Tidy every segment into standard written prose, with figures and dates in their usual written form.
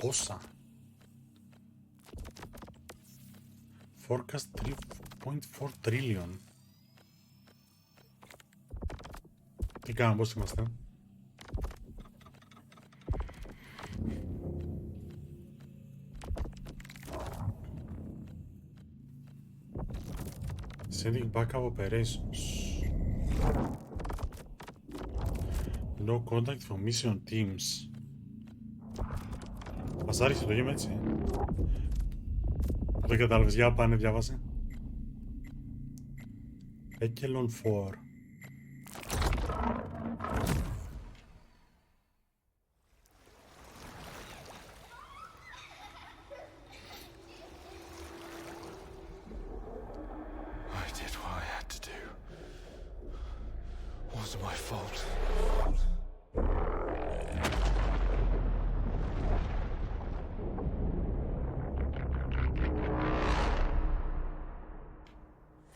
200. Forecast 3.4 trillion. Τι κάνουμε, πώς είμαστε? Sending backup operations. No contact from mission teams. Μας άρχισε το game έτσι. Δεν κατάλαβες, για πάνε, διάβασε. Echelon 4.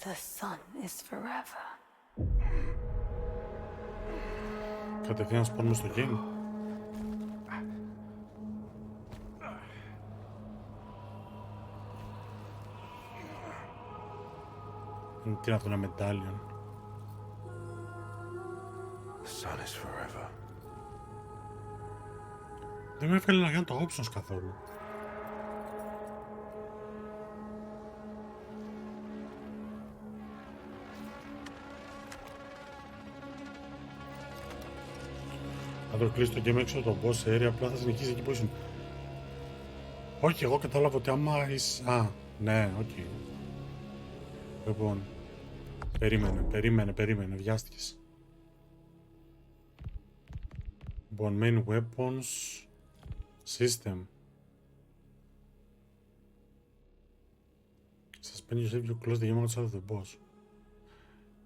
The sun is forever. Κατευθείαν σπώνουμε στο game. Τι είναι αυτό, ένα medallion? The sun is forever. Δεν με έφερε να κάνω το options καθόλου. Αν το κλείσει το game έξω το boss area, απλά θα συνεχίσει εκεί που ήσουν. Όχι, εγώ κατάλαβα ότι άμα είσαι... Α, ναι, οκ. Λοιπόν, περίμενε, βιάστηκες. Λοιπόν, main weapons, system. Suspend yourself if you close the game outside of the boss.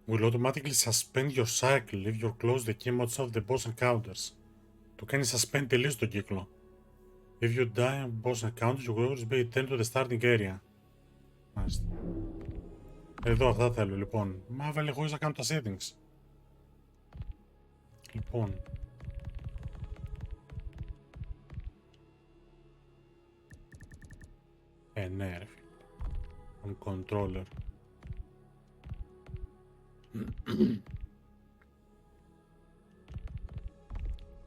Will automatically suspend your cycle if you close the game outside of the boss encounters. Το κάνει suspend τελείως τον κύκλο. If you die on boss encounters, you will always be returned to the starting area. Μάλιστα. Εδώ αυτά θέλω, λοιπόν. Μα βάλε χωρίς να κάνω τα settings. Λοιπόν. Ναι ρε φίλε. On controller.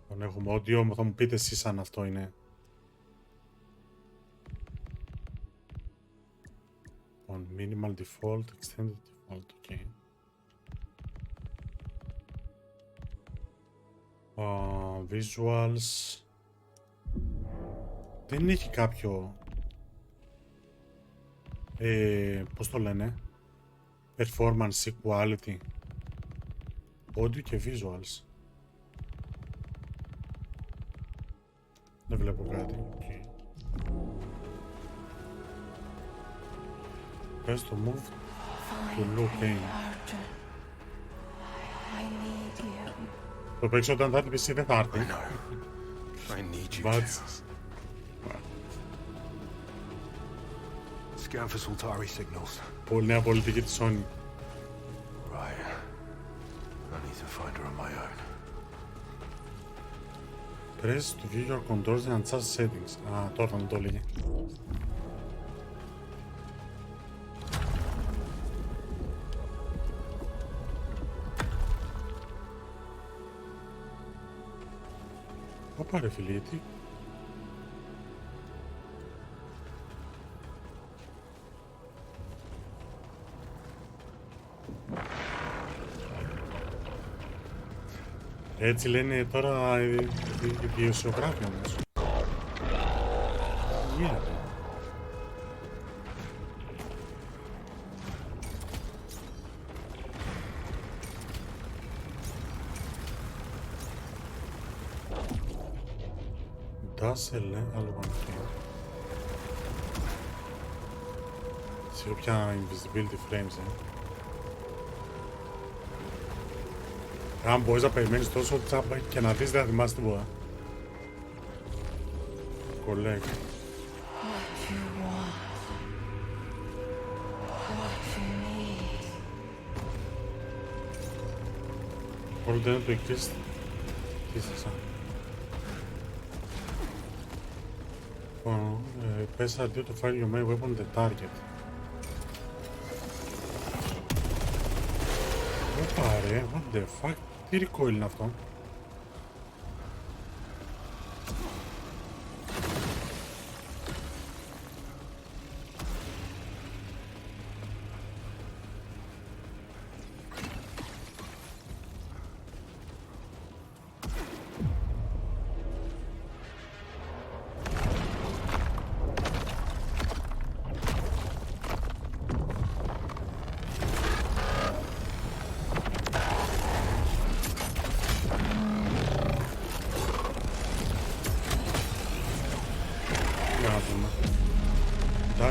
Λοιπόν, έχουμε audio, θα μου πείτε εσείς αν αυτό είναι. Λοιπόν, minimal default, extended default, ok. Visuals. Δεν έχει κάποιο... πώς το λένε? Performance equality. Audio και visuals. Δεν βλέπω κάτι. Okay. Πες το move to look in. Το παίξω όταν θα έρθει εσύ, δεν θα έρθει. Scan for Sultari signals. Πολύ νέα πολιτική της Sony. Right. I need to find her on my own. Press to view your controls and adjust settings. Α, τώρα θα μου το έλεγε. Ωπα ρε φίλε, γιατί... Έτσι λένε τώρα οι δημοσιογράφοι όμως. Γίνεται. Ντάσελε, άλλο πανεπιστήμιο. Σίγουρα πια invisibility frames, Αν μπορείς να περιμένεις τόσο τσάμπα και να δεις, δεν θα θυμάσαι τίποτα. Κολέγα. Όλο το είναι το εξής. Τι είσαι σαν. Press R2 to fire your main weapon the target. Ωπα ρε, what the fuck, τι recoil είναι αυτό?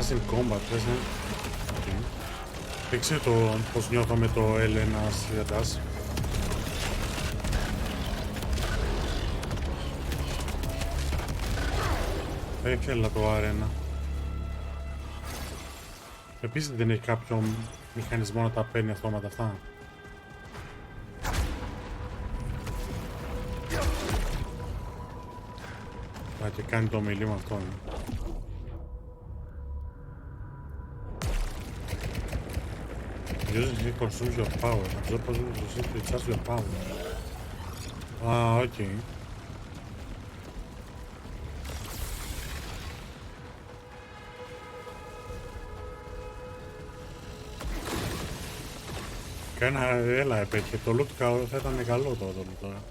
In combat, πες ναι. Okay. Δείξε το πως νιώθω με το L1 Dash. Θα ήθελα το R1. Επίσης δεν έχει κάποιο μηχανισμό να τα παίρνει αυτόματα αυτά. Και κάνει το μιλή με αυτό. It consumes your power. Absorb to recharge your power. Okay. Έλα επέτυχε. Το loot θα ήταν καλό το loot τώρα.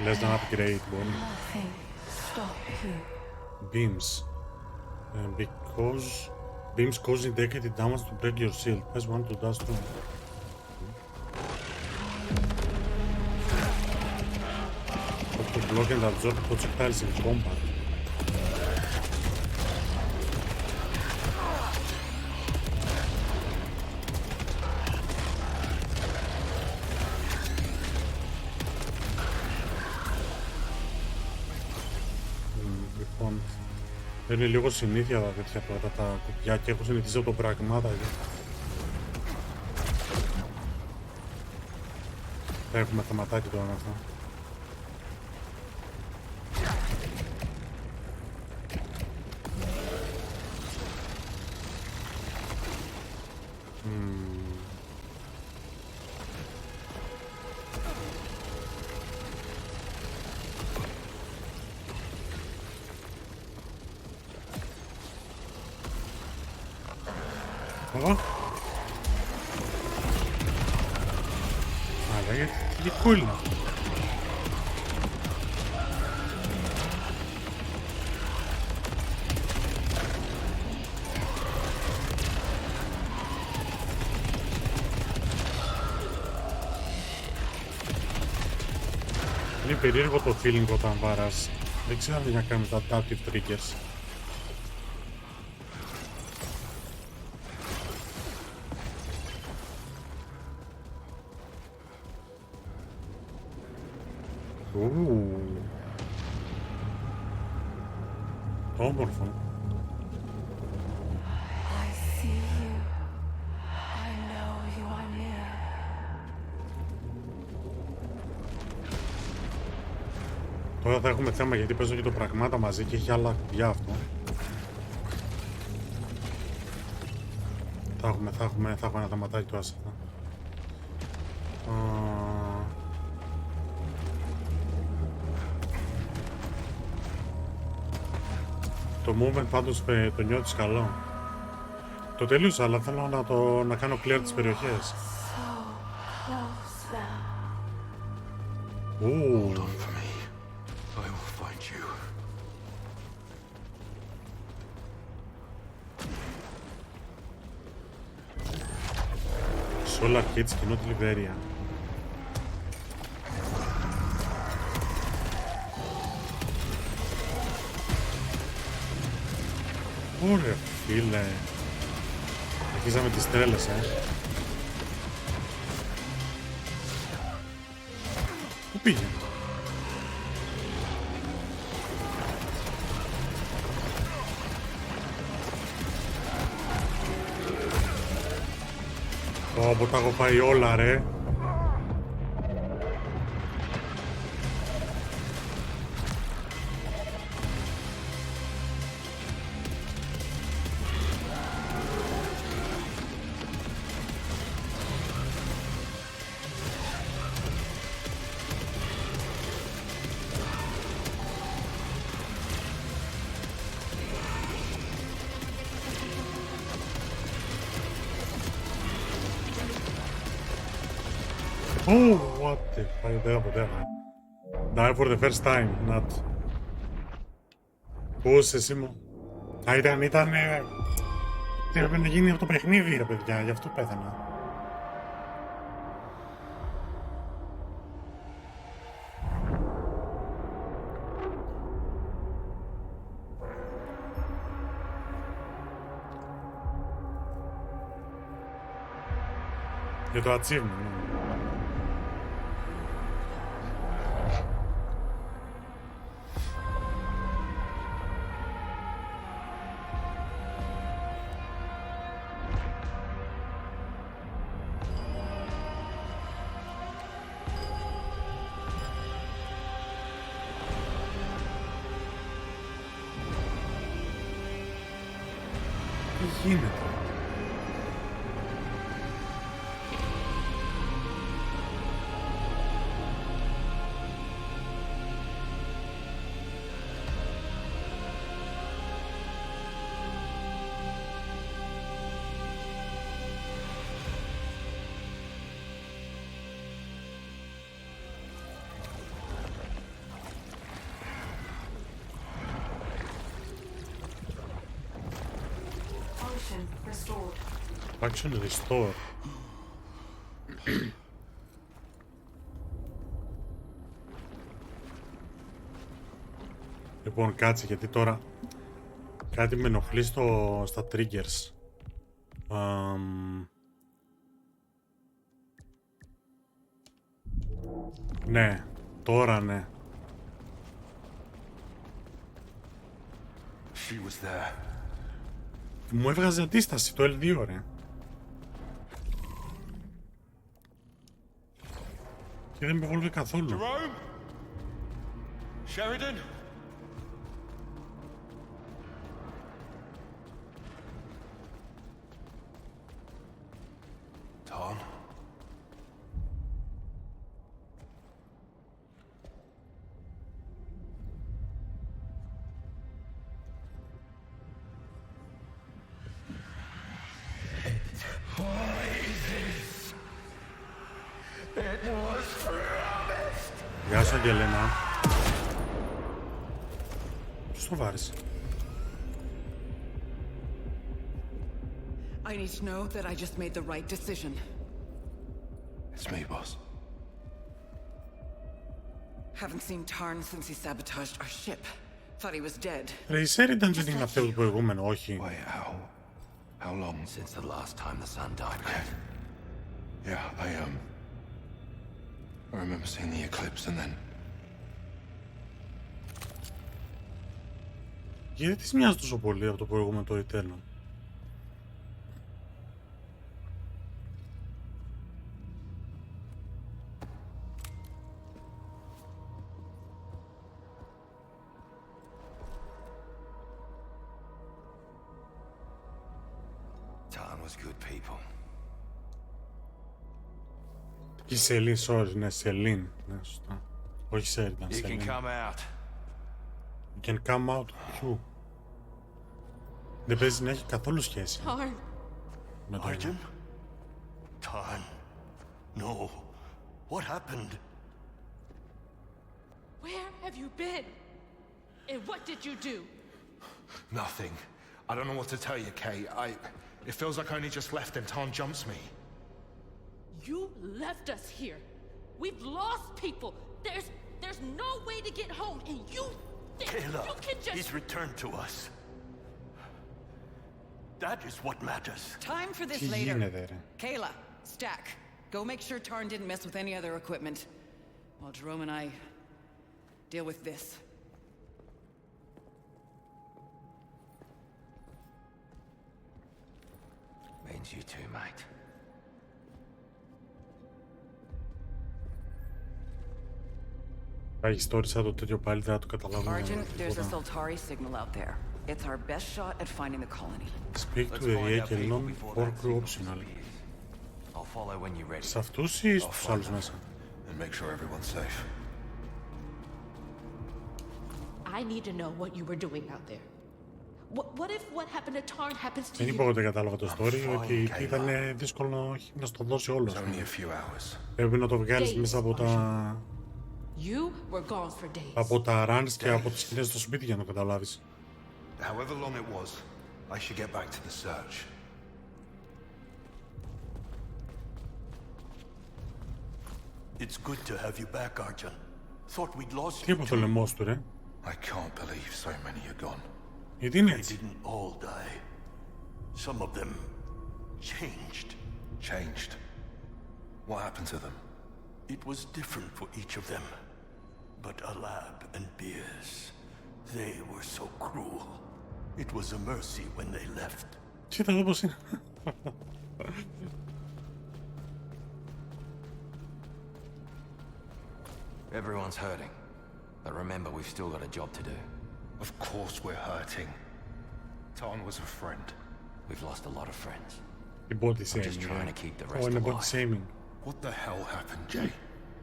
Less than upgrade μπορεί. Beams. Because beams cause indicated damage to break your shield. Press 1 to dash through. To block and absorb projectiles in combat. Λοιπόν, είναι λίγο συνήθεια τα τέτοια τώρα τα κουπιά και έχω συνηθίσει από το πραγμάτα. Θα έχουμε θεματάκι τώρα με αυτό. Αλλά γιατί κόλληνα. Είναι περίεργο το feeling όταν βάρας. Δεν ξέρω αν να κάνουμε τα adaptive triggers. Όμορφο. I see you. I know you are near. Τώρα θα έχουμε θέμα γιατί παίζω και το πραγμάτα μαζί και έχει άλλα κουμπιά αυτό. Θα έχουμε ένα θεματάκι τώρα σε αυτά. Το movement πάντως το νιώθεις καλό. Το τελείωσα, αλλά θέλω να κάνω clear τις περιοχές. Hold on for me. I will find you. Solar Kids και Not Liberia. Ωραία φίλε. Αρχίζαμε τις τρέλες, Πού πήγε? Πω τα έχω πάει όλα ρε. Oh, what the fuck, δεν θα ποτέ. Die for the first time, not. Πώς εσύ μου. Α, ήταν... Τι έπρεπε να γίνει από το παιχνίδι, ρε παιδιά, γι' αυτό πέθανα. Για το achievement, ναι. Τι γίνεται? Function restored. Faction restore. Λοιπόν, κάτσε γιατί τώρα κάτι με ενοχλεί στα triggers. Ναι, τώρα ναι. She was there. Μου έβγαζε αντίσταση το L2, ρε. Και δεν με βόλβε καθόλου. Jerome? Sheridan? Tom? Γεια σου, Αγγελένα. Ποιος το βάρεσε? I need to know that I just made the right decision. It's me, boss. Haven't seen Tarn since he sabotaged our ship. Thought he was dead. Ρε, η Sheridan δεν είναι αυτό το προηγούμενο, όχι. Wait, how long? Since the last time the sun died red. Yeah, I remember seeing the eclipse and then... Γιατί της μοιάζει τόσο πολύ από το προηγούμενο το Eternal? Tarn was good people. Η Σελήν, sorry, ναι, Σελήν. Ναι, σωστά. Όχι Sheridan, You can Σελήν. come out. You can come out. Ποιου? Δεν παίζει να έχει καθόλου σχέση Tarn. με το Arjun? Tarn? No. What happened? Where have you been? And what did you do? Nothing. I don't know what to tell you, Kate. It feels like I only just left and Tarn jumps me. You left us here. We've lost people. There's no way to get home, and you think Kayla, you can just... he's returned to us. That is what matters. Time for this Τι later. γίνεται, ρε? Kayla, Stack, go make sure Tarn didn't mess with any other equipment. While Jerome and I deal with this. Means you too, mate. Τα ιστορία το τέτοιο πάλι δεν θα το καταλάβουμε. Argent, there's a τίποτα. Saltari signal out there. It's our best shot at finding the colony. Speak to Let's the find EA our και people non before or that crew signal optional. disappears. I'll follow when you're ready. Σε αυτούς ή στους άλλους μέσα? And make sure everyone's safe. I need to know what you were doing out there. What if what happened to Tarn happens to Δεν you? είπα εγώ ότι κατάλαβα το story, fine, ότι Kayla. ήταν δύσκολο να στο δώσει όλο. It's only a few hours. Πρέπει να το βγάλεις Days, μέσα από τα, You were gone for days. από τα runs και από τις σκηνές στο σπίτι για να το καταλάβεις. However long it was, I should get back to the search. It's good to have you back, Arjun. Thought we'd lost Τι you. είπε το λαιμό του, ρε. I can't believe so many are gone. Γιατί είναι They έτσι. didn't all die. Some of them changed. Changed. What happened to them? It was different for each of them. But Alab and Beers, they were so cruel. It was a mercy when they left. Κοίτα εδώ πως είναι. Everyone's hurting. But remember, we've still got a job to do. Of course we're hurting. Tarn was a friend. We've lost a lot of friends. Η body I'm just shaming. trying to keep the rest Είναι body alive. shaming. What the hell happened, Jay?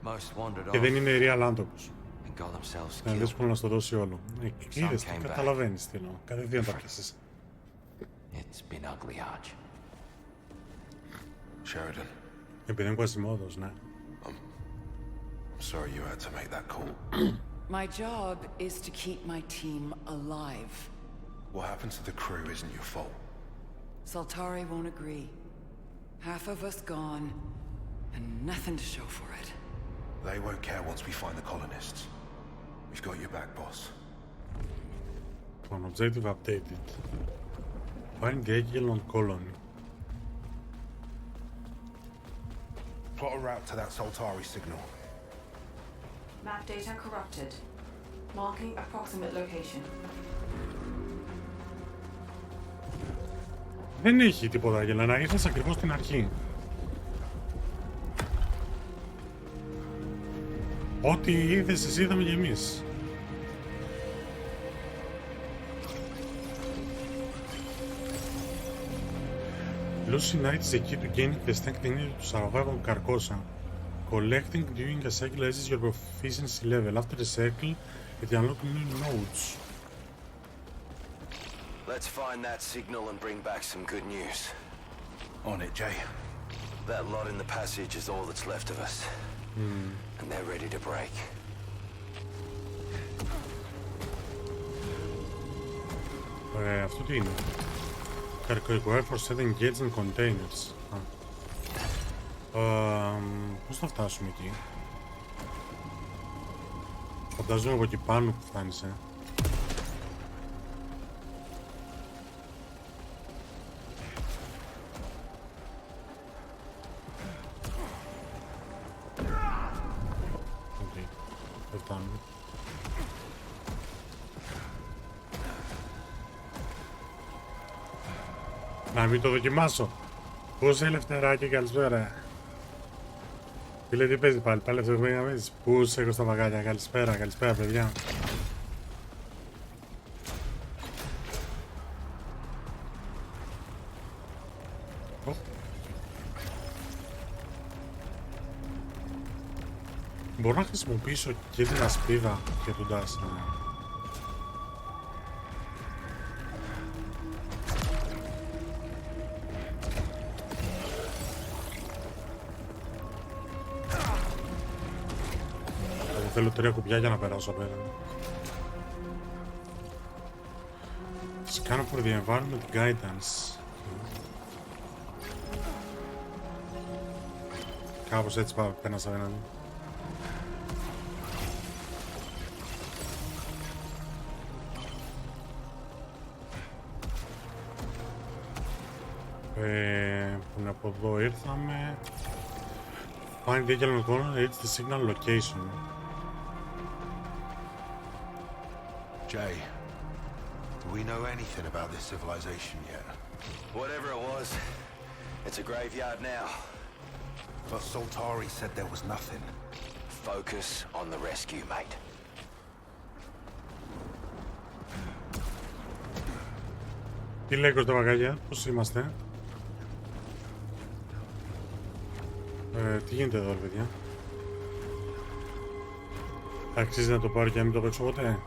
Most wandered Και δεν off είναι real άνθρωπος. and got themselves Είναι killed. δύσκολο να στο δώσει όλο. Είδες, came back. καταλαβαίνεις τι εννοώ. Κατευθείαν τα πιάσεις. It's been ugly, Arch. Sheridan, Επειδή είναι Quasimodos, ναι. I'm sorry you had to make that call. My job is to keep my team alive. What happened to the crew isn't your fault. Saltari won't agree. Half of us gone, and nothing to show for it. They won't care once we find the colonists. We've got your back, boss. On objective updated. Find the Aguilon colony. Plot a route to that Soltari signal. Map data corrupted. Marking approximate location. Δεν έχει τίποτα, Γελένα. Ήρθες ακριβώς στην αρχή. Ό,τι είδες εσύ είδαμε και εμείς. Lucy Knight is the key to gaining the strength needed to survive on Carcosa. Collecting during a cycle raises your proficiency level. After the cycle, it unlocks new nodes. Let's find that signal and bring back some good news. On it, Jay. That lot in the passage is all that's left of us. And they're ready to break. Αυτό τι είναι? Require for setting gates and containers. Πώς θα φτάσουμε εκεί? Φαντάζομαι από εκεί πάνω που φτάνεις, Οκ, δεν φτάνουμε. Να μην το δοκιμάσω. Πούς ελευθεράκι, καλησπέρα. Φίλε, τι παίζει πάλι, πάλι ελευθερία να παίζεις. Πούς έχω στα βαγάλια, καλησπέρα, καλησπέρα παιδιά. Ω. Μπορώ να χρησιμοποιήσω και την ασπίδα και τον Dash. Θέλω 3 κουμπιά για να περάσω απέναντι. Scan for the environment guidance. Κάπως έτσι πέρασα απέναντι. Που είναι από εδώ ήρθαμε. Find the yellow corner, reach the signal location. Jay, do we know anything about this civilization yet? Whatever it was, it's a graveyard now. But Soltari said there was nothing. Focus on the rescue, mate. Τι λέει Κωσταβαγάγια, πώς είμαστε? Τι γίνεται εδώ, ρε παιδιά? Αξίζει να το πάρω και να μην το παίξω ποτέ?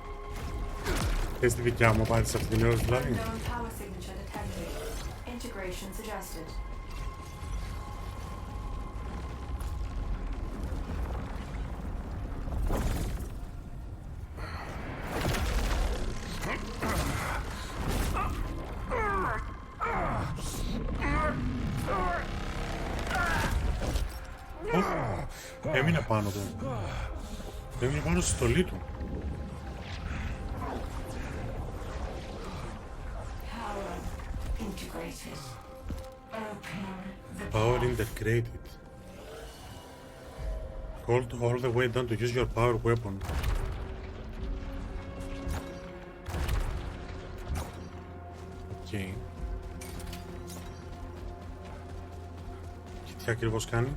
Θες τη δικιά μου, πάρεις αυτή την ώρα δηλαδή. Unknown power signature detected. Integration suggested. Έμεινε πάνω του. Έμεινε πάνω στη στολή του. Power integrated. Open the Power integrated. Hold all the way down to use your power weapon. Okay. Και τι ακριβώς κάνει?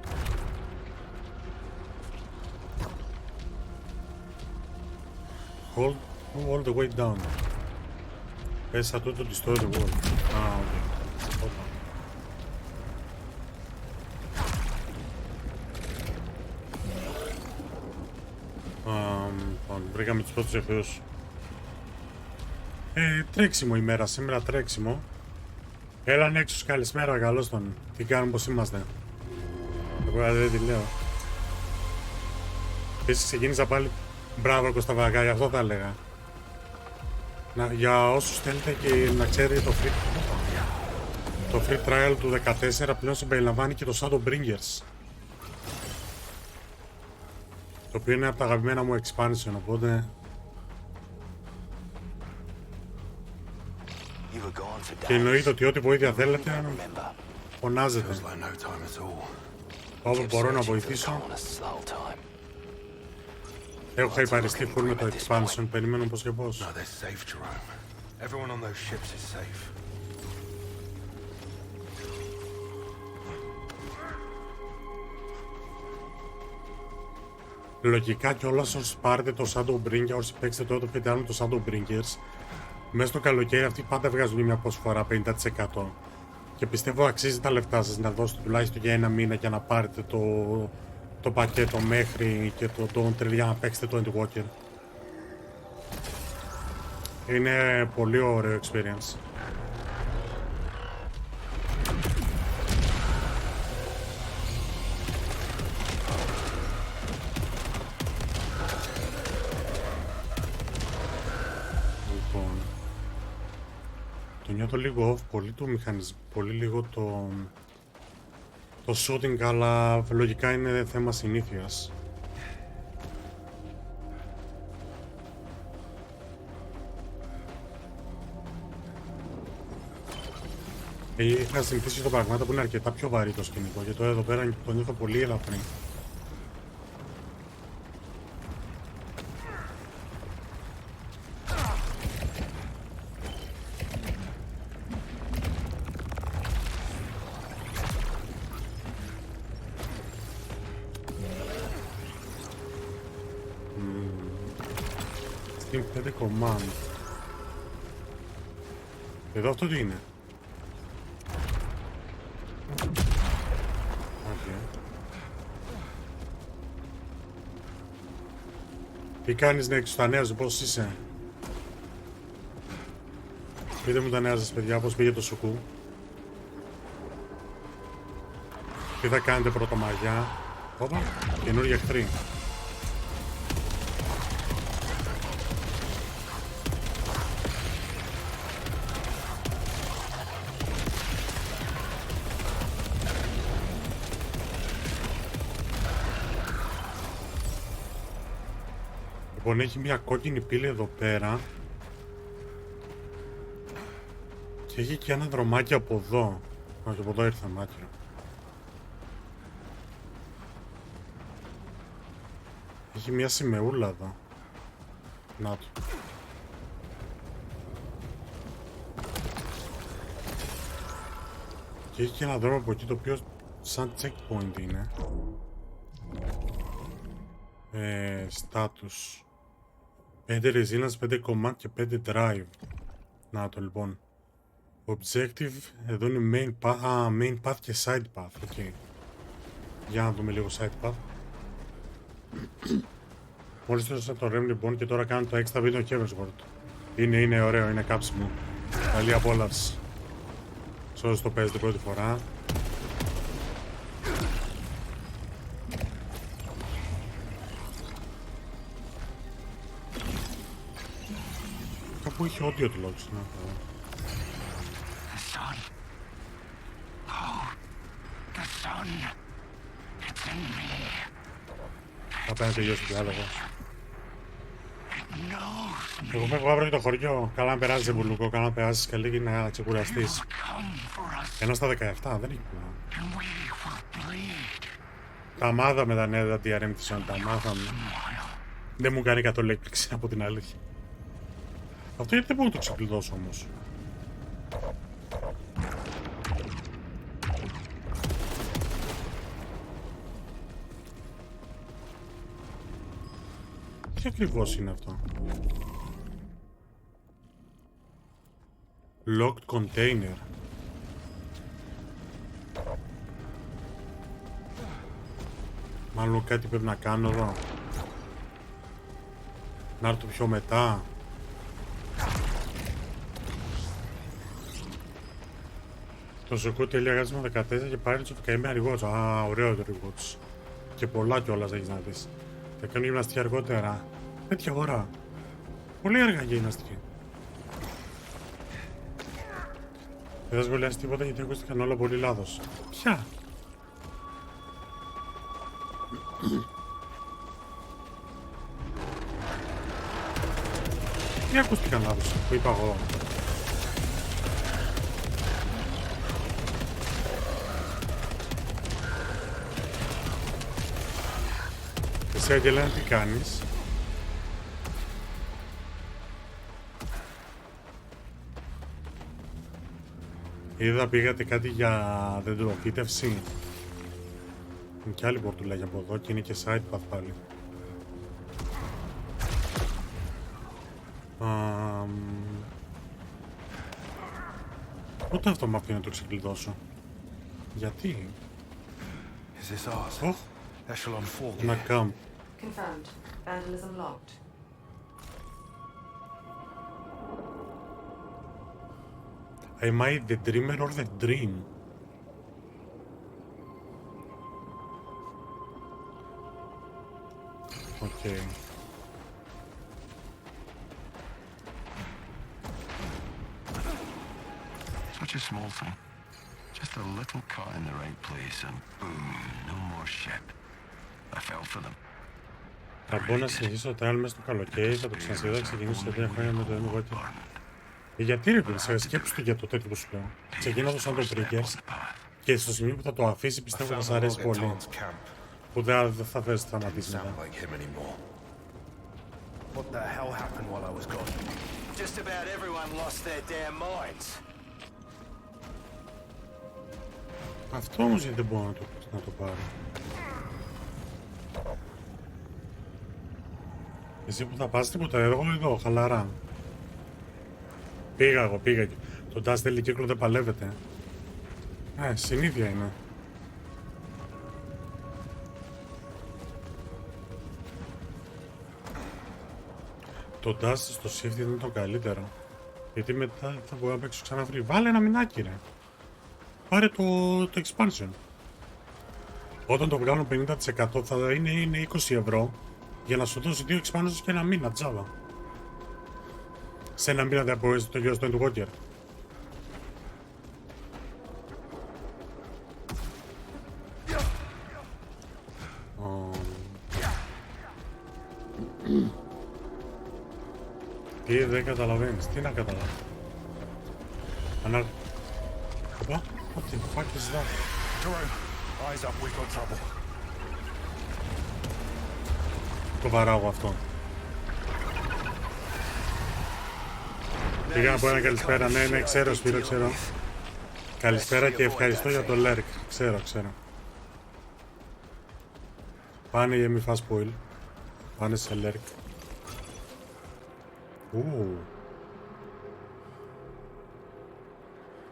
Hold all the way down. Πες αυτό το destroy the wall. Α, οκ. Βρήκαμε τους πρώτους εχθρούς. Τρέξιμο ημέρα σήμερα, τρέξιμο. Έλα Νέξους, καλησπέρα, καλώς τον. Τι κάνουμε, πως είμαστε? Εγώ δεν τη λέω. Επίσης ξεκίνησα πάλι. Μπράβο Κωνσταβακά, γι' αυτό θα έλεγα. Για όσους θέλετε και να ξέρετε το free trial του 14 πλέον συμπεριλαμβάνει και το Shadowbringers. Το οποίο είναι από τα αγαπημένα μου expansion, οπότε... Και εννοείται ότι ό,τι βοήθεια θέλετε, φωνάζετε. Όπου μπορώ να βοηθήσω. Έχω χαϊπαριστεί full με το expansion, περιμένω πως και πως. No, they're safe, Jerome. Everyone on those ships is safe. Λογικά κιόλας όσοι πάρετε το Shadowbringer, όσοι παίξετε το Auto με το Shadowbringers, μέσα στο καλοκαίρι αυτοί πάντα βγάζουν μια προσφορά 50%. Και πιστεύω αξίζει τα λεφτά σας να δώσετε τουλάχιστον για ένα μήνα για να πάρετε το πακέτο μέχρι και το Dawn για να παίξετε το Endwalker. Είναι πολύ ωραίο experience. Λοιπόν, το νιώθω λίγο off, πολύ το μηχανισμό, πολύ λίγο το shooting, αλλά λογικά είναι θέμα συνήθειας. Είχα συνηθίσει το πραγμάτων που είναι αρκετά πιο βαρύ το σκηνικό, και τώρα εδώ πέρα το νιώθω πολύ ελαφρύ. Steam 5 command. Εδώ αυτό τι είναι? Τι κάνεις Νέξους, τα νέα σου, πώς είσαι? Πείτε μου τα νέα σας παιδιά, πώς πήγε το σουκού? Τι θα κάνετε πρωτομαγιά? Όπα, καινούργια εχθροί. Λοιπόν, έχει μια κόκκινη πύλη εδώ πέρα και έχει και ένα δρομάκι από εδώ. Όχι, από εδώ ήρθε μάκυρο. Έχει μια σημεούλα εδώ. Να το. Και έχει και ένα δρόμο από εκεί το οποίο σαν checkpoint είναι. Status 5 resilience, 5 command και 5 drive. Να το λοιπόν. Objective, εδώ είναι main path, main path και side path, ok. Για να δούμε λίγο side path. Μόλις έδωσα το Rem λοιπόν και τώρα κάνω το extra video Heavensward. Είναι ωραίο, είναι κάψιμο. Καλή απόλαυση. Σε όσους το παίζετε πρώτη φορά. Κάπου είχε όντιο τουλάχιστον. The sun. Oh, the sun. It's in me. Θα πρέπει να τελειώσει το διάλογο. Knows me. Εγώ φεύγω αύριο για το χωριό. Καλά να περάσεις Μπουλούκο, καλά να περάσεις καλή και να ξεκουραστείς. Come for us, Ένα στα 17, δεν έχει πολλά. and we will bleed. Τα μάθαμε τα νέα DRM της Sony, τα μάθαμε. Δεν μου κάνει καθόλου έκπληξη από την αλήθεια. Αυτό γιατί δεν μπορώ να το ξεκλειδώσω όμως. Τι ακριβώς είναι αυτό? Locked container. Μάλλον κάτι πρέπει να κάνω εδώ. Να έρθω πιο μετά. Το Σοκού τελεία γάσμα 14 και πάρει του καημένα ρηγότς. Α, ωραίο το ρηγότς. Και πολλά κιόλας έχεις να δεις. Θα κάνω γυμναστική αργότερα. Τέτοια ώρα. Πολύ αργά για γυμναστική. Δεν θα σχολιάσει τίποτα γιατί ακούστηκαν όλα πολύ λάθος. Ποια? Τι ακούστηκαν λάθος που είπα εγώ? Εσύ Αγγελένα τι κάνεις? Είδα πήγατε κάτι για δεντροφύτευση. Είναι και άλλη πορτουλάγια από εδώ και είναι και side path πάλι. Ούτε αυτό μ' αφήνει να το ξεκλειδώσω. Γιατί? Is this ours? Oh, Echelon 4. ένα camp. Confirmed. Vandalism logged. Am I the dreamer or the dream? Okay. Such a small thing. Just a little cut in the right place and boom, no more ship. I fell for them. Θα μπω να συνεχίσω το trial μέσα στο καλοκαίρι, θα το ξανασυδώ, θα ξεκινήσω σε 3 χρόνια με το Endwalker. Γιατί ρε παιδί, σκέψου το για το τέτοιο που σου λέω. Ξεκινά το σαν το Triggers και στο σημείο που θα το αφήσει πιστεύω θα σας αρέσει πολύ. Που δεν θα θες να σταματήσει μετά. Like him anymore. What the hell happened while I was gone? Just about everyone lost their damn minds. Αυτό όμως γιατί δεν μπορώ να το πάρω. Εσύ που θα πας τίποτα, εγώ εδώ, χαλαρά. Πήγα. Το Dust θέλει κύκλο δεν παλεύεται. Συνήθεια είναι. Το Dust στο Shift είναι το καλύτερο. Γιατί μετά θα μπορώ να παίξω ξανά free. Βάλε ένα μηνάκι ρε. Πάρε το expansion. Όταν το βγάλω 50% θα είναι 20 ευρώ για να σου δώσει 2 expansions και ένα μήνα τζάβα. Σε ένα μήνα δεν μπορείς το γιο στο Endwalker. Τι δεν καταλαβαίνεις, τι να καταλάβω. Οπα, what the fuck is that? Jerome, eyes up, we've got trouble. Το βαράγω αυτό. Πήγα να πω ένα καλησπέρα, ναι, ξέρω Σπύρο, ξέρω. Καλησπέρα και ευχαριστώ για το Lurk, ξέρω. Πάνε για μη φας spoil. Πάνε σε Lurk.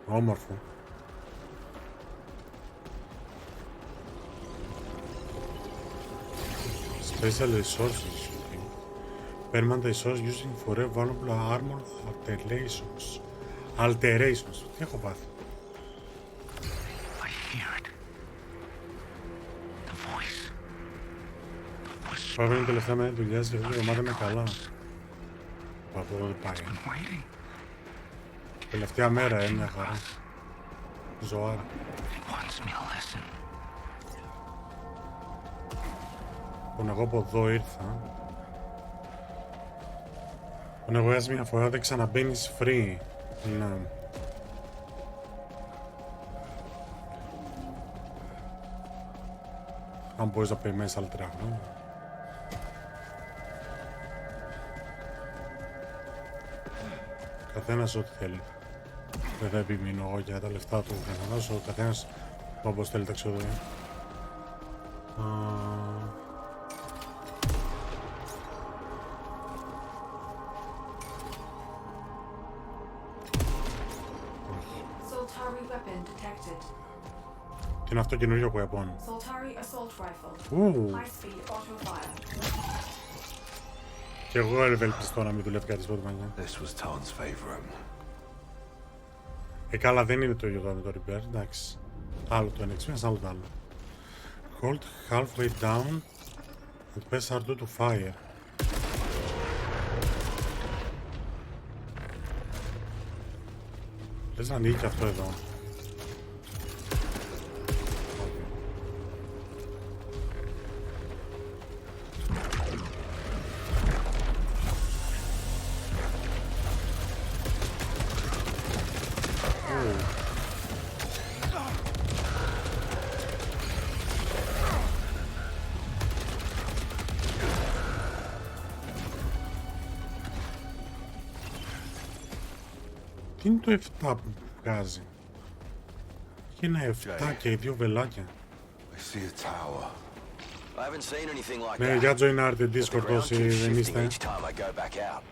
Όμορφο. Special resources. Permanent source using for vulnerable armor alterations. Τι έχω πάθει? I hear it. The voice. Πάμε είναι τελευταία μέρα δουλειάς και αυτή η εβδομάδα είναι καλά. Από εδώ δεν πάει. Waiting. Τελευταία μέρα, μια χαρά. Ζωάρα. It wants me to listen. Λοιπόν, εγώ από εδώ ήρθα. Τον αγοράζεις μια φορά, δεν ξαναμπαίνεις free. Ναι. Αν μπορείς να περιμένεις άλλα 3 χρόνια. Καθένας ό,τι θέλει. Δεν θα επιμείνω εγώ για τα λεφτά του καθένας, ο καθένας όπως θέλει τα ξοδεύει. Soltari weapon detected. Τι είναι αυτό καινούριο weapon? Soltari assault rifle. Ου, High speed auto fire. και εγώ ευελπιστώ να μην δουλεύει κάτι στο μαγιά. This was Tarn's favorite. Καλά, δεν είναι το ίδιο εδώ με το repair, εντάξει. Άλλο το experience, άλλο το άλλο. Hold halfway down and press R2 to fire. Λες να ανοίγει και αυτό εδώ. Τι είναι το 7 που βγάζει? Έχει ένα 7 και 2 βελάκια. I see a tower. I haven't seen anything like Ναι, that. για joinάρτε The Discord ground όσοι keeps δεν shifting είστε. each time I go back out.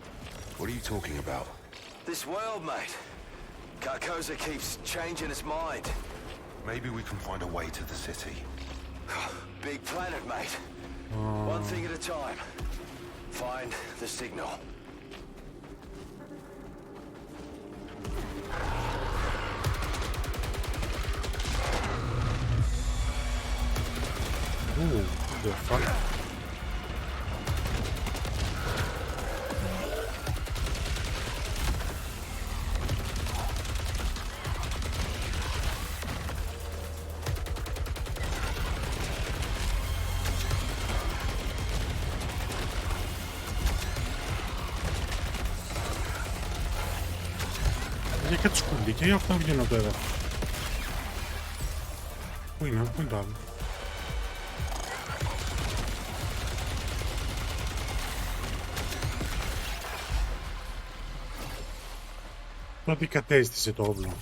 What are you talking about? This world, mate. Carcosa keeps changing its mind. Maybe we can find a way to the city. Big planet, mate. One thing at a time. Find the signal. Ooh, the fuck. Για κάτι σκουντίκια ή αυτά βγαίνουν από το έδαφος? Πού είναι το άλλο? Το αντικατέστησε το όπλο.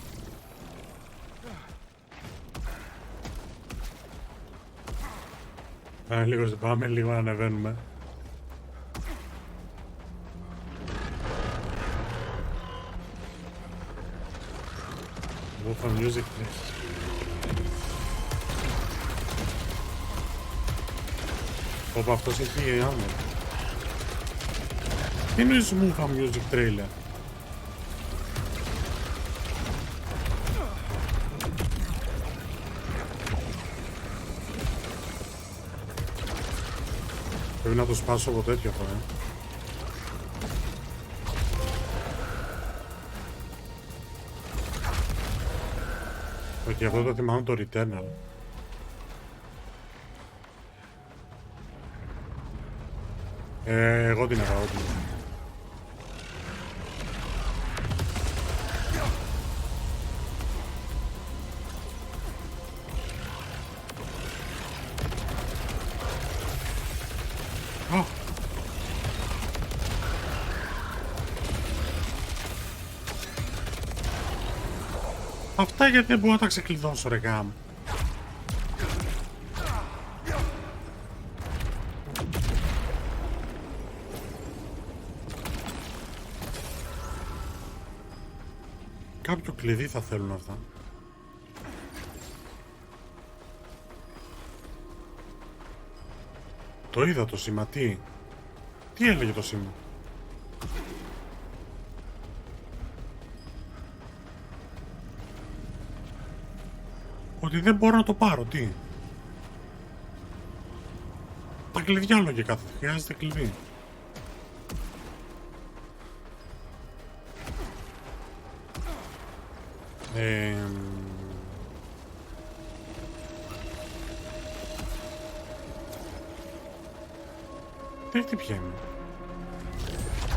Λίγο πάμε, λίγο να ανεβαίνουμε. Wolf music. Όπου αυτός έχει άμμο. Τι εννοείς Wolf music trailer? Πρέπει να το σπάσω από τέτοιο φορά. Όχι, αυτό το θυμάμαι το Returnal. Εγώ την αγαπώ. Αυτά γιατί δεν μπορώ να τα ξεκλειδώσω, ρε γάμο. Κάποιο κλειδί θα θέλουν αυτά. Το είδα το σήμα, τι έλεγε το σήμα? Ότι δεν μπορώ να το πάρω, τι. Τα κλειδιά λογικά θα χρειάζεται κλειδί. Δεν χτυπιέμαι.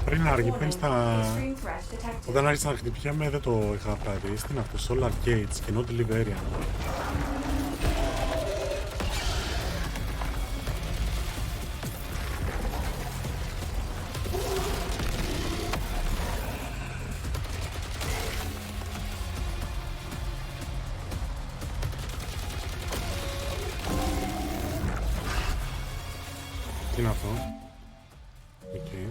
Πριν άργη, πριν στα... Όταν άρχισα να χτυπιέμαι δεν το είχα παρατηρήσει. Τι είναι αυτό, Solar Gates, κοινό delivery area. Τι είναι αυτό? Εκεί.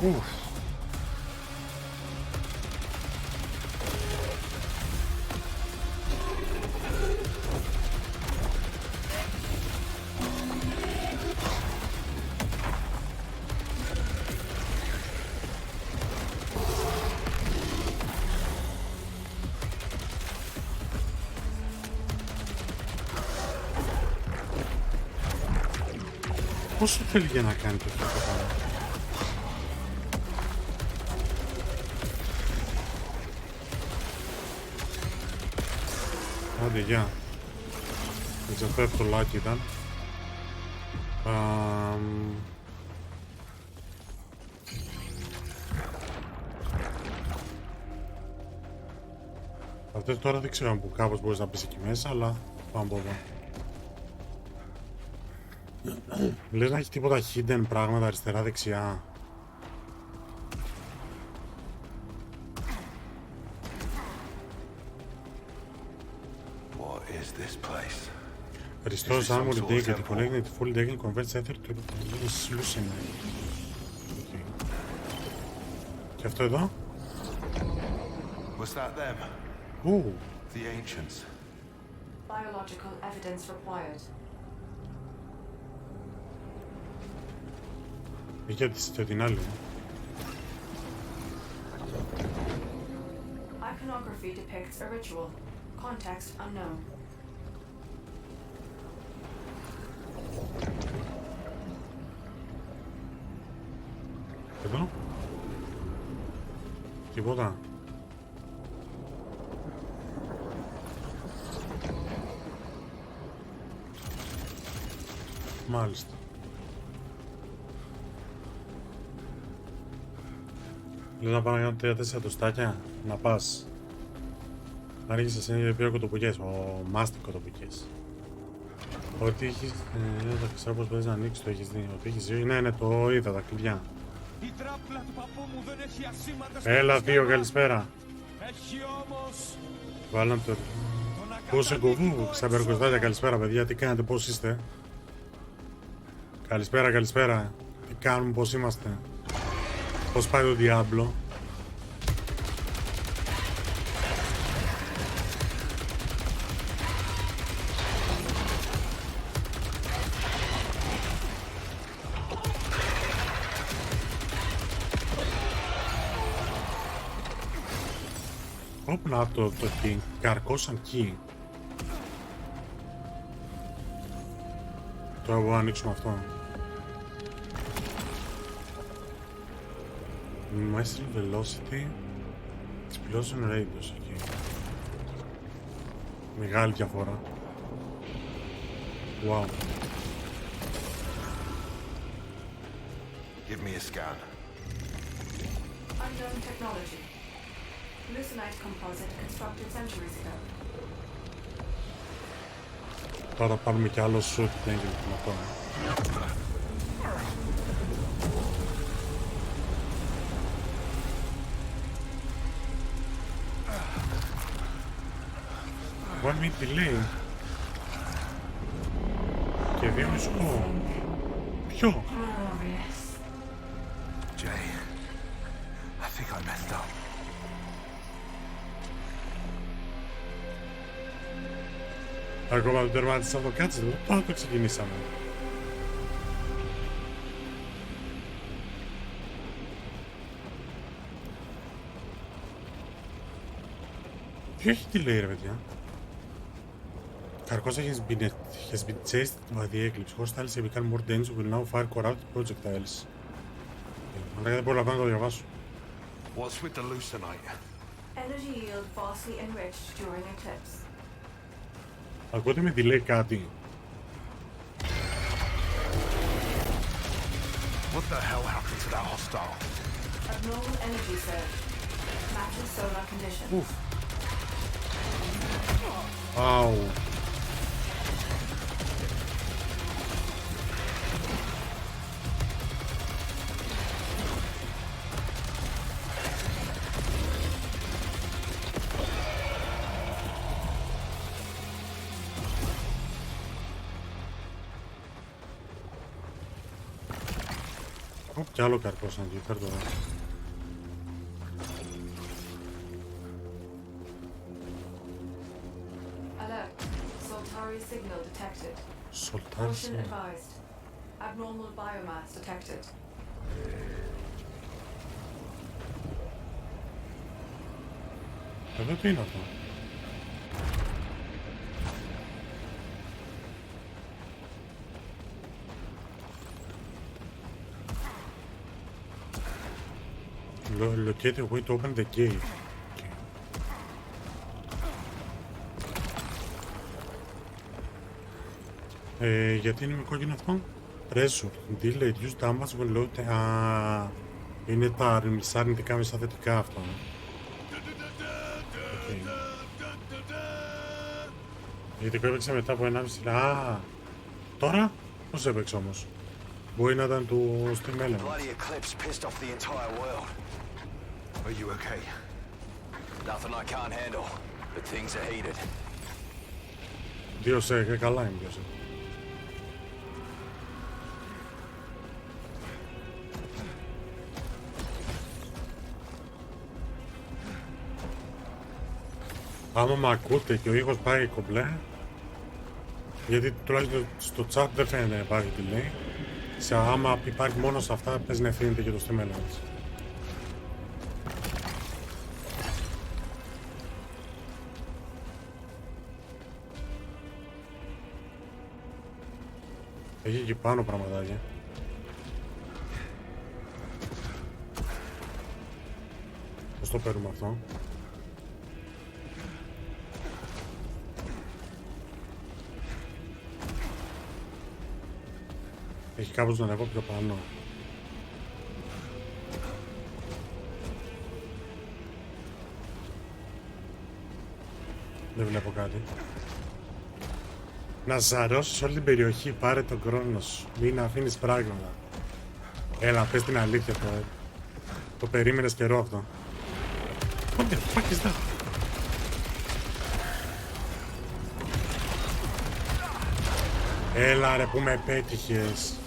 Ουφ. Πόσο θέλει για να κάνει τέτοιο πράγμα? Άντε, γεια. Αυτό εύκολάκι ήταν. Αυτό τώρα δεν ξέρω αν που κάπως μπορείς να μπεις εκεί μέσα, αλλά πάμε από εδώ. Λες να έχει τίποτα hidden πράγματα αριστερά-δεξιά? Restores armored dagger to connect full dagger converts ether to solution. Και αυτό εδώ? Was that them? Ooh. The ancients. Biological evidence required. Είχε την άλλη. Iconography depicts a ritual. Context unknown. Εδώ? Τίποτα. Μάλιστα. Λέω να πάω να κάνω 3-4 τοστάκια. Να πας. Άρχισες είναι πιο κοτοπουκές. Ο μάστι κοτοπουκές. Ότι έχεις... τα ξέρω πως μπορείς να ανοίξεις, το έχεις δει. Ότι έχεις δει. Ναι, το είδα, τα κλειδιά. Η τράπουλα του παππού μου δεν έχει ασήμαντες... Έλα, Θείο, καλησπέρα. Έχει όμως... Βάλαμε το... Πόσο κοβού, ξαμπερκοστάλια, καλησπέρα, παιδιά. Τι κάνετε, πώς είστε? Καλησπέρα, καλησπέρα. Τι κάνουμε, πώς είμαστε? Πώς πάει το Diablo? Όπου να το τι καρκώσαν εκεί. Τώρα μπορούμε να ανοίξουμε αυτό. Master Velocity, Explosion Radius εκεί. Μεγάλη διαφορά. Wow. Give me a scan. Unknown technology. Lucenite composite constructed centuries ago. Τώρα πάρουμε κι άλλο shoot και έγινε αυτό. One minute delay. Και 2 μισό. Ποιο? Jay, I think I messed up. Ακόμα δεν τερμάτισα το κάτσε, πότε το ξεκινήσαμε. Ποιο έχει τη λέει ρε παιδιά. Carcosa has been chased by the Eclipse. Hostiles have become more dangerous, will now fire corrupted projectiles. Αλλά δεν μπορώ να το διαβάσω. What's with the Lucenite? Energy yield vastly enriched during eclipse. Ακούτε με delay κάτι. What the hell happened to that hostile? Abnormal energy surge. Matches solar conditions. Ουφ. Αου. Κι άλλο καρπός να φέρ τώρα. Alert. Soltari signal detected. Soltari Caution signal. advised. Abnormal biomass detected. Εδώ τι είναι αυτό. Locate a way to open the gate. Γιατί είναι με κόκκινο αυτό? Pressure. Deal reduce damage when load. Α, είναι τα μισά αρνητικά μισά θετικά αυτό. Okay. Γιατί το έπαιξε μετά από 1,5. Α, τώρα πώς έπαιξε όμως? Μπορεί να ήταν του Steam Element. Bloody eclipse pissed off the entire world. Are you okay? Nothing I can't handle, but things are heated. Δίωσε, καλά είναι δίωσε. Άμα μ' ακούτε και ο ήχος πάει κομπλέ, γιατί τουλάχιστον στο chat δεν φαίνεται να υπάρχει delay, σε άμα υπάρχει μόνο σε αυτά πες να ευθύνεται και το Steam Elements. Έχει εκεί πάνω πραγματάκια. Πώς το παίρνουμε αυτό? Έχει κάπως να ανέβω πιο πάνω. Δεν βλέπω κάτι. Να ζαρώσεις όλη την περιοχή, πάρε τον χρόνο σου. Μην αφήνεις πράγματα. Έλα, πες την αλήθεια τώρα. Το περίμενες καιρό αυτό. What the fuck is that? Έλα ρε που με πέτυχες.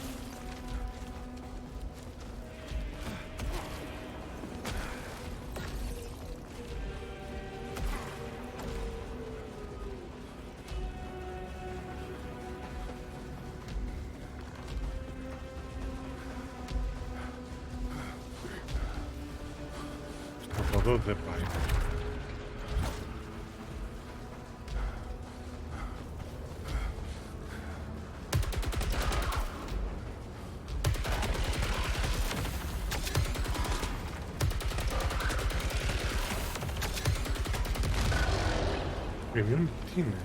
Από εδώ δεν πάει. Premium τι είναι?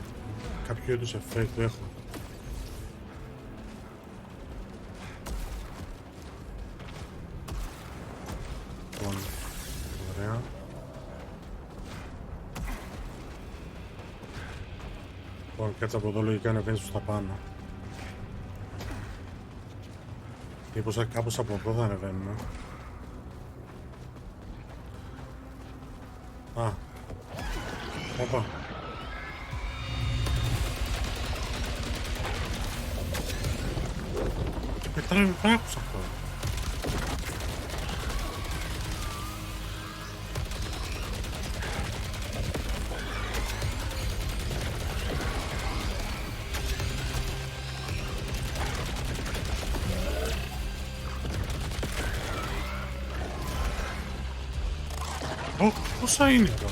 Κάποιο είδους effect έχω. Ωραία. Λοιπόν, κάτσε από εδώ λογικά ανεβαίνεις προς τα πάνω. Μήπως κάπως από εδώ θα ανεβαίνουμε. Α. Όπα. καταστρέφει πράγματος αυτό. Πόσα είναι εδώ?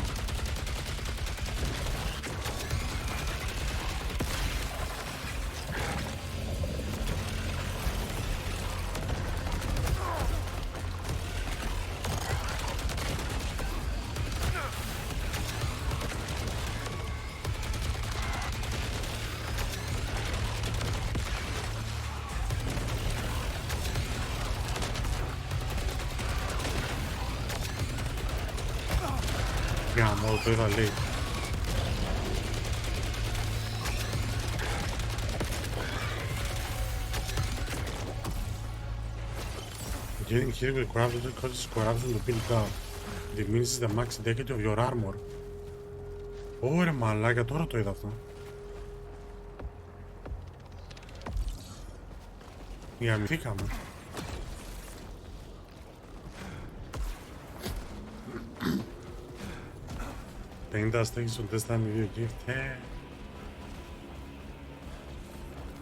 Γάμο, το είδα λέει. Getting hit with corruption causes corruption to build up. Diminishes the max integrity of your armor. Ωραία μαλάκα, τώρα το είδα αυτό. Γαμηθήκαμε. Τα στέγεις στο τεστ με δύο gift.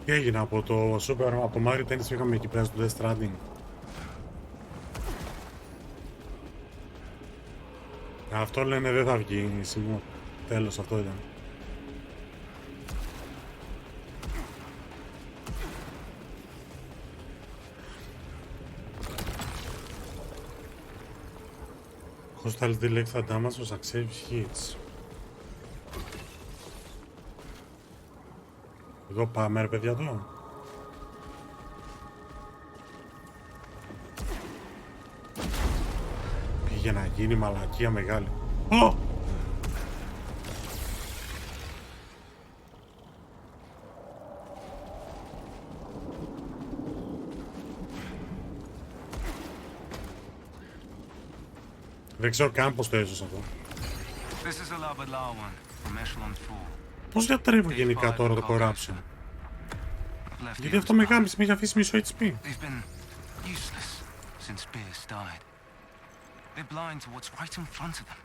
Τι έγινε από το Super, από το Mario Tennis που είχαμε εκεί πέρα στο Death Stranding? Αυτό λένε δεν θα βγει σήμερα. Τέλος, αυτό ήταν. Hostile deal extra damage for successive hits. Εδώ πάμε ρε παιδιά τώρα. Πήγε να γίνει μαλακία μεγάλη. Ω! Δεν ξέρω καν πως το έσωσα αυτό. Πώς διατρέχω γενικά τώρα το corruption? Γιατί αυτό με γάμισε, με έχει αφήσει μισό HP. They're blind to what's right in front of them.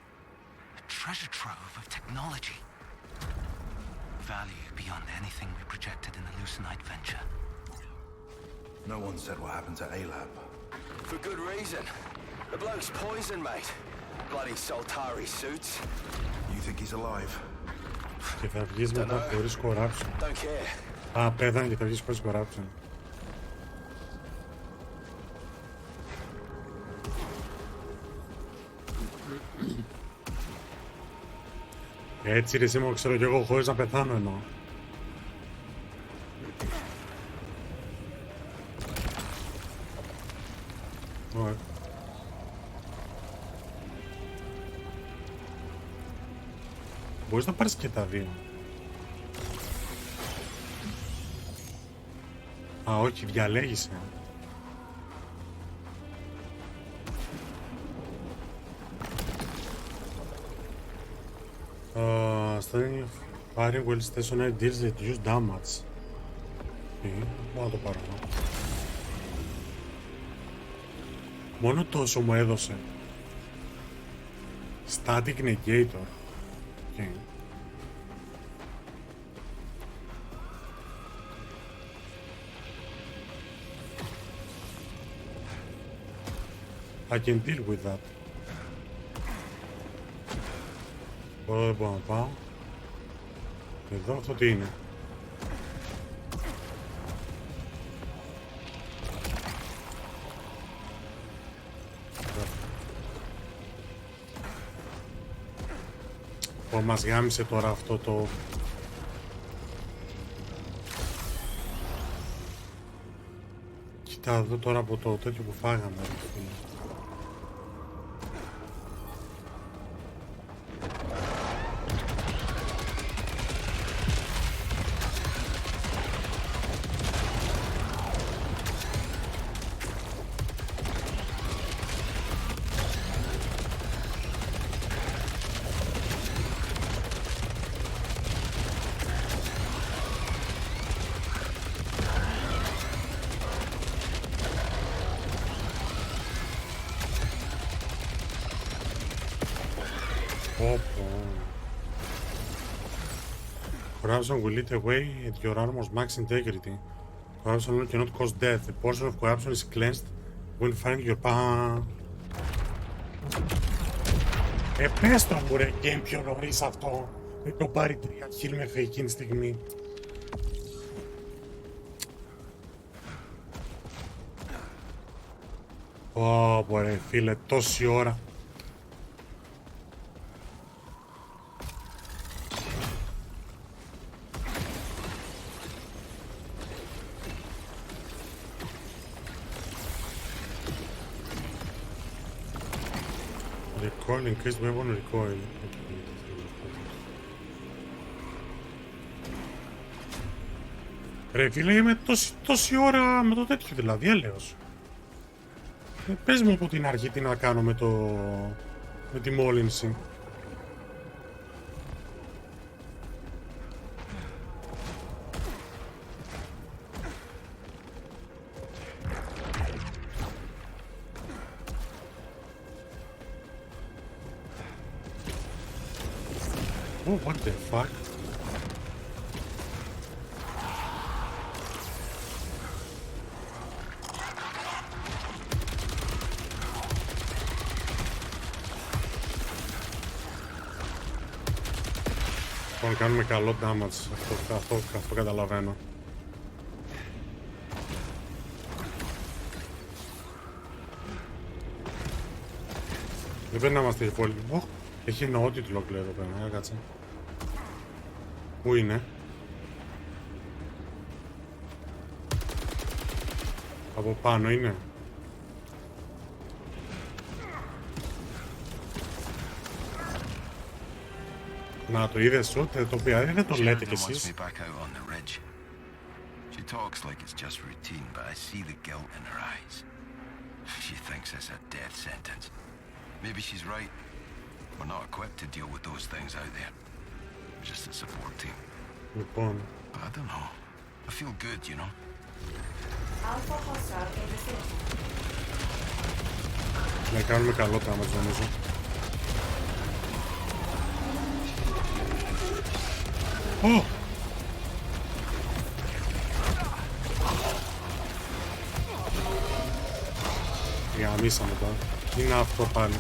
A treasure trove of technology. Value beyond anything we projected in the Lucenite venture. No one said what happened to A-Lab. For good reason. The bloke's poison, mate. Bloody Soltari suits. You think he's alive? Και θα βγεις μετά χωρίς corruption. Don't care. Α, πέθανε και θα βγεις χωρίς corruption. Έτσι ρε Σίμω, ξέρω κι εγώ χωρίς να πεθάνω εννοώ. Ωραία. Μπορείς να πάρεις και τα δύο. Α, όχι, διαλέγεις. Studying firing while stationary deals reduce damage. Μπορώ να το πάρω. Μόνο τόσο μου έδωσε. Static negator. Okay. I can deal with that. Εδώ δεν μπορώ να πάω. Εδώ αυτό τι είναι? Πω, μας γάμισε τώρα αυτό το... Κοίτα εδώ τώρα από το τέτοιο που φάγαμε. Όπο. Corruption will eat away at your armor's max integrity. Corruption cannot cause death. The portion of corruption is cleansed when finding your πες το μου ρε game πιο νωρίς αυτό. Δεν το πάρει 3 kill μέχρι εκείνη τη στιγμή. Ω, ρε φίλε, τόση ώρα. Recoil, increased weapon recoil. Ρε φίλε, είμαι τόση ώρα με το τέτοιο δηλαδή, έλεος. Πες μου από την αρχή τι να κάνω με τη μόλυνση. Oh, what the fuck? Λοιπόν, κάνουμε καλό damage, αυτό καταλαβαίνω. Δεν πρέπει να είμαστε υπόλοιποι. Έχει εννοότιτλο κλαίω εδώ πέρα, κάτσε. Πού είναι? Από πάνω είναι. Να το είδες ούτε το οποία δεν το λέτε κι εσείς. She talks like it's just routine, but I see the guilt in her eyes. She thinks it's a death sentence. Maybe she's right. We're not equipped to deal with those things out there. We're just a support team. Λοιπόν. But I don't know. I feel good, you know. Alpha hostile in the city. Να κάνουμε καλό damage νομίζω. Ω! Γαμίσαμε τώρα. Είναι αυτό πάλι.